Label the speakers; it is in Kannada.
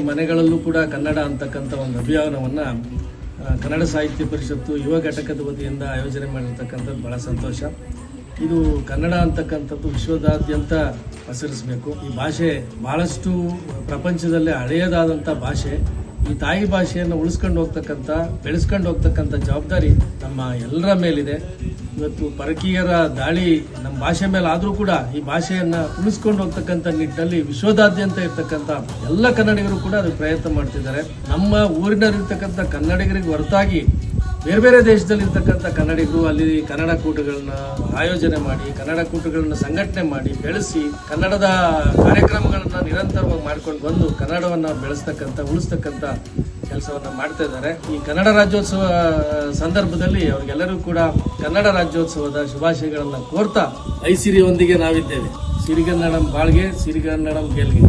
Speaker 1: ಮನೆಗಳಲ್ಲೂ ಕೂಡ ಕನ್ನಡ ಅಂತಕ್ಕಂಥ ಒಂದು ಅಭಿಯಾನವನ್ನು ಕನ್ನಡ ಸಾಹಿತ್ಯ ಪರಿಷತ್ತು ಯುವ ಘಟಕದ ವತಿಯಿಂದ ಆಯೋಜನೆ ಮಾಡಿರ್ತಕ್ಕಂಥದ್ದು ಬಹಳ ಸಂತೋಷ. ಇದು ಕನ್ನಡ ಅಂತಕ್ಕಂಥದ್ದು ವಿಶ್ವದಾದ್ಯಂತ ಪಸರಿಸಬೇಕು. ಈ ಭಾಷೆ ಬಹಳಷ್ಟು ಪ್ರಪಂಚದಲ್ಲೇ ಹಳೆಯದಾದಂಥ ಭಾಷೆ. ಈ ತಾಯಿ ಭಾಷೆಯನ್ನು ಉಳಿಸ್ಕೊಂಡು ಹೋಗ್ತಕ್ಕಂಥ ಬೆಳೆಸ್ಕೊಂಡು ಹೋಗ್ತಕ್ಕಂಥ ಜವಾಬ್ದಾರಿ ನಮ್ಮ ಎಲ್ಲರ ಮೇಲಿದೆ. ಇವತ್ತು ಪರಕೀಯರ ದಾಳಿ ನಮ್ಮ ಭಾಷೆ ಮೇಲೆ ಆದರೂ ಕೂಡ ಈ ಭಾಷೆಯನ್ನು ಉಳಿಸ್ಕೊಂಡು ಹೋಗ್ತಕ್ಕಂಥ ನಿಟ್ಟಿನಲ್ಲಿ ವಿಶ್ವದಾದ್ಯಂತ ಇರ್ತಕ್ಕಂಥ ಎಲ್ಲ ಕನ್ನಡಿಗರು ಕೂಡ ಅದಕ್ಕೆ ಪ್ರಯತ್ನ ಮಾಡ್ತಿದ್ದಾರೆ. ನಮ್ಮ ಊರಿನಲ್ಲಿರ್ತಕ್ಕಂಥ ಕನ್ನಡಿಗರಿಗೆ ಹೊರತಾಗಿ ಬೇರೆ ಬೇರೆ ದೇಶದಲ್ಲಿರ್ತಕ್ಕಂಥ ಕನ್ನಡಿಗರು ಅಲ್ಲಿ ಕನ್ನಡ ಕೂಟಗಳನ್ನ ಆಯೋಜನೆ ಮಾಡಿ, ಕನ್ನಡ ಕೂಟಗಳನ್ನ ಸಂಘಟನೆ ಮಾಡಿ, ಬೆಳೆಸಿ ಕನ್ನಡದ ಕಾರ್ಯಕ್ರಮಗಳನ್ನ ನಿರಂತರವಾಗಿ ಮಾಡ್ಕೊಂಡು ಬಂದು ಕನ್ನಡವನ್ನ ಬೆಳೆಸ್ತಕ್ಕಂಥ ಉಳಿಸ್ತಕ್ಕಂಥ ಕೆಲಸವನ್ನ ಮಾಡ್ತಾ ಇದ್ದಾರೆ. ಈ ಕನ್ನಡ ರಾಜ್ಯೋತ್ಸವ ಸಂದರ್ಭದಲ್ಲಿ ಅವ್ರಿಗೆಲ್ಲರಿಗೂ ಕೂಡ ಕನ್ನಡ ರಾಜ್ಯೋತ್ಸವದ ಶುಭಾಶಯಗಳನ್ನ ಕೋರ್ತಾ ಐಸಿರಿಯೊಂದಿಗೆ ನಾವಿದ್ದೇವೆ. ಸಿರಿಗನ್ನಡಂ ಬಾಳ್ಗೆ, ಸಿರಿಗನ್ನಡಂ ಗೆಲ್ಗೆ.